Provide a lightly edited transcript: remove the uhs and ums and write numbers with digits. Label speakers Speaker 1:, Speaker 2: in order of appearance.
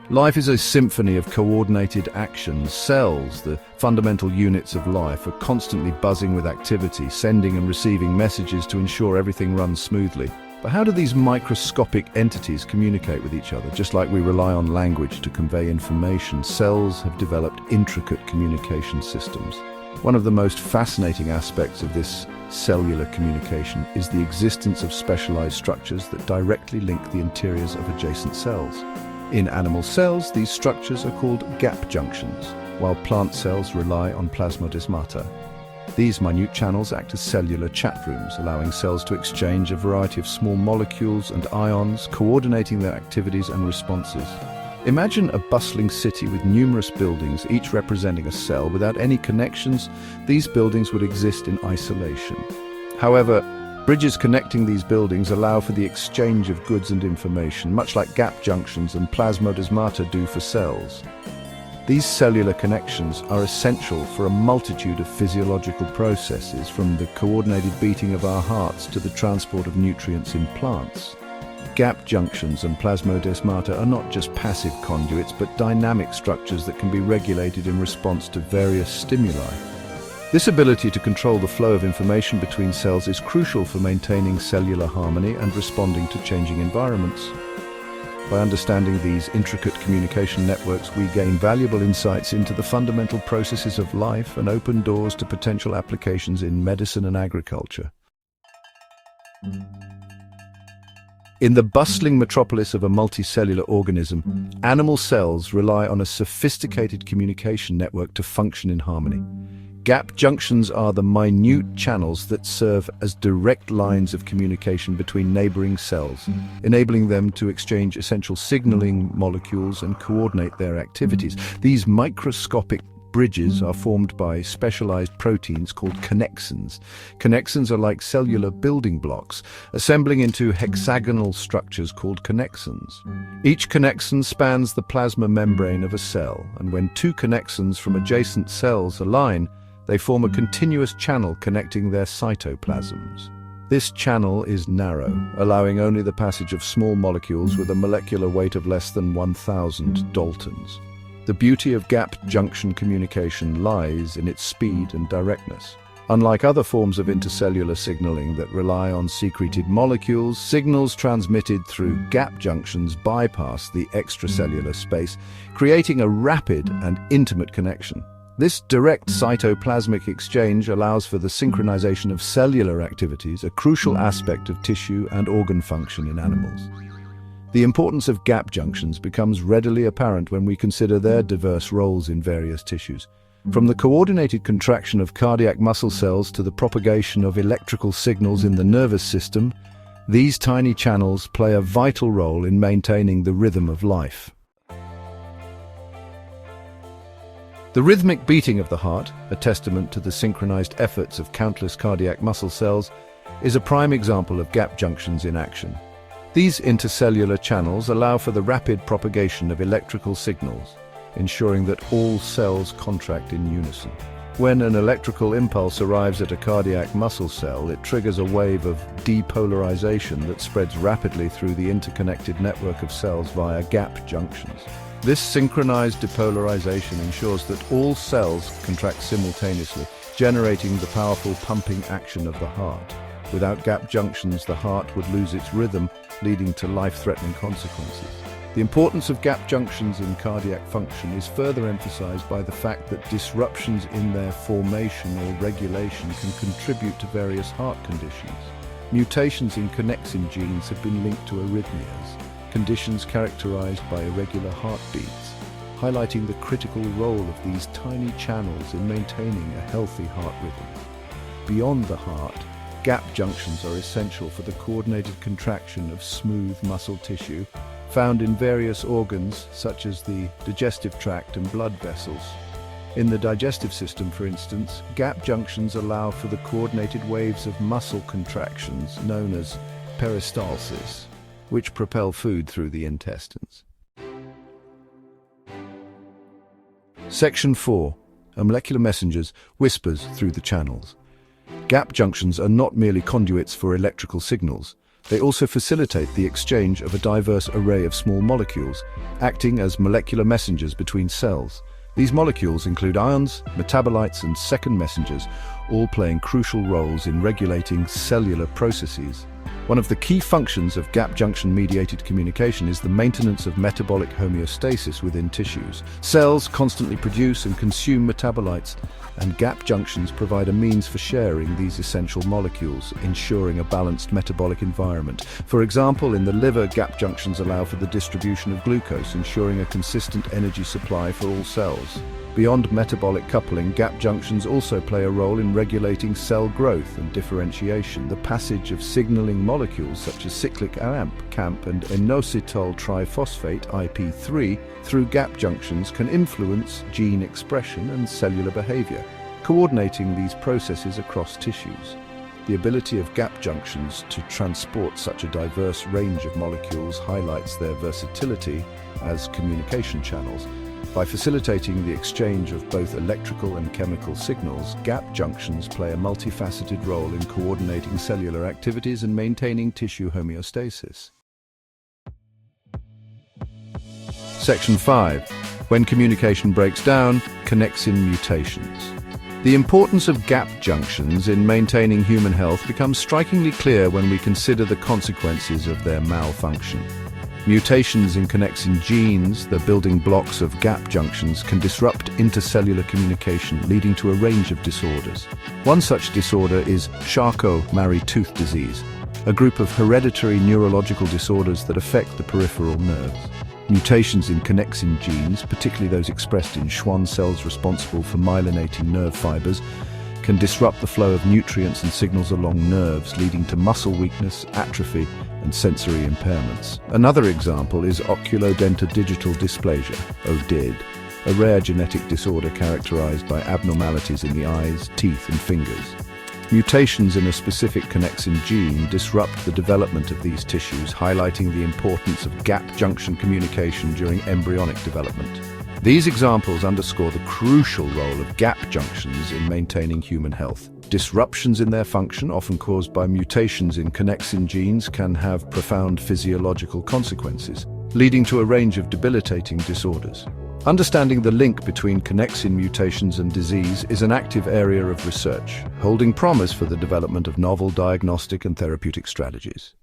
Speaker 1: Life is a symphony of coordinated actions. Cells, the fundamental units of life, are constantly buzzing with activity, sending and receiving messages to ensure everything runs smoothly. But how do these microscopic entities communicate with each other? Just like we rely on language to convey information, cells have developed intricate communication systems. One of the most fascinating aspects of this cellular communication is the existence of specialized structures that directly link the interiors of adjacent cells. In animal cells, these structures are called gap junctions, while plant cells rely on plasmodesmata. These minute channels act as cellular chat rooms, allowing cells to exchange a variety of small molecules and ions, coordinating their activities and responses. Imagine a bustling city with numerous buildings, each representing a cell. Without any connections, these buildings would exist in isolation. However, bridges connecting these buildings allow for the exchange of goods and information, much like gap junctions and plasmodesmata do for cells. These cellular connections are essential for a multitude of physiological processes, from the coordinated beating of our hearts to the transport of nutrients in plants. Gap junctions and plasmodesmata are not just passive conduits, but dynamic structures that can be regulated in response to various stimuli. This ability to control the flow of information between cells is crucial for maintaining cellular harmony and responding to changing environments. By understanding these intricate communication networks, we gain valuable insights into the fundamental processes of life and open doors to potential applications in medicine and agriculture. In the bustling metropolis of a multicellular organism, animal cells rely on a sophisticated communication network to function in harmony. Gap junctions are the minute channels that serve as direct lines of communication between neighboring cells, enabling them to exchange essential signaling molecules and coordinate their activities. These microscopic bridges are formed by specialized proteins called connexins. Connexins are like cellular building blocks, assembling into hexagonal structures called connexons. Each connexin spans the plasma membrane of a cell, and when two connexins from adjacent cells align, they form a continuous channel connecting their cytoplasms. This channel is narrow, allowing only the passage of small molecules with a molecular weight of less than 1,000 daltons. The beauty of gap junction communication lies in its speed and directness. Unlike other forms of intercellular signaling that rely on secreted molecules, signals transmitted through gap junctions bypass the extracellular space, creating a rapid and intimate connection. This direct cytoplasmic exchange allows for the synchronization of cellular activities, a crucial aspect of tissue and organ function in animals. The importance of gap junctions becomes readily apparent when we consider their diverse roles in various tissues. From the coordinated contraction of cardiac muscle cells to the propagation of electrical signals in the nervous system, these tiny channels play a vital role in maintaining the rhythm of life. The rhythmic beating of the heart, a testament to the synchronized efforts of countless cardiac muscle cells, is a prime example of gap junctions in action. These intercellular channels allow for the rapid propagation of electrical signals, ensuring that all cells contract in unison. When an electrical impulse arrives at a cardiac muscle cell, it triggers a wave of depolarization that spreads rapidly through the interconnected network of cells via gap junctions. This synchronized depolarization ensures that all cells contract simultaneously, generating the powerful pumping action of the heart. Without gap junctions, the heart would lose its rhythm, leading to life-threatening consequences. The importance of gap junctions in cardiac function is further emphasized by the fact that disruptions in their formation or regulation can contribute to various heart conditions. Mutations in connexin genes have been linked to arrhythmias, conditions characterized by irregular heartbeats, highlighting the critical role of these tiny channels in maintaining a healthy heart rhythm. Beyond the heart, gap junctions are essential for the coordinated contraction of smooth muscle tissue found in various organs such as the digestive tract and blood vessels. In the digestive system, for instance, gap junctions allow for the coordinated waves of muscle contractions known as peristalsis, which propel food through the intestines. Section 4. A molecular messengers whispers through the channels. Gap junctions are not merely conduits for electrical signals. They also facilitate the exchange of a diverse array of small molecules, acting as molecular messengers between cells. These molecules include ions, metabolites, and second messengers, all playing crucial roles in regulating cellular processes. One of the key functions of gap junction-mediated communication is the maintenance of metabolic homeostasis within tissues. Cells constantly produce and consume metabolites, and gap junctions provide a means for sharing these essential molecules, ensuring a balanced metabolic environment. For example, in the liver, gap junctions allow for the distribution of glucose, ensuring a consistent energy supply for all cells. Beyond metabolic coupling, gap junctions also play a role in regulating cell growth and differentiation. The passage of signaling molecules such as cyclic AMP, CAMP, and inositol triphosphate, IP3, through gap junctions can influence gene expression and cellular behavior, coordinating these processes across tissues. The ability of gap junctions to transport such a diverse range of molecules highlights their versatility as communication channels. By facilitating the exchange of both electrical and chemical signals, gap junctions play a multifaceted role in coordinating cellular activities and maintaining tissue homeostasis. Section 5. When communication breaks down, connexin mutations. The importance of gap junctions in maintaining human health becomes strikingly clear when we consider the consequences of their malfunction. Mutations in connexin genes, the building blocks of gap junctions, can disrupt intercellular communication, leading to a range of disorders. One such disorder is Charcot-Marie-Tooth disease, a group of hereditary neurological disorders that affect the peripheral nerves. Mutations in connexin genes, particularly those expressed in Schwann cells responsible for myelinating nerve fibers, can disrupt the flow of nutrients and signals along nerves, leading to muscle weakness, atrophy, and sensory impairments. Another example is oculodentodigital dysplasia, ODID, a rare genetic disorder characterized by abnormalities in the eyes, teeth, and fingers. Mutations in a specific connexin gene disrupt the development of these tissues, highlighting the importance of gap junction communication during embryonic development. These examples underscore the crucial role of gap junctions in maintaining human health. Disruptions in their function, often caused by mutations in connexin genes, can have profound physiological consequences, leading to a range of debilitating disorders. Understanding the link between connexin mutations and disease is an active area of research, holding promise for the development of novel diagnostic and therapeutic strategies.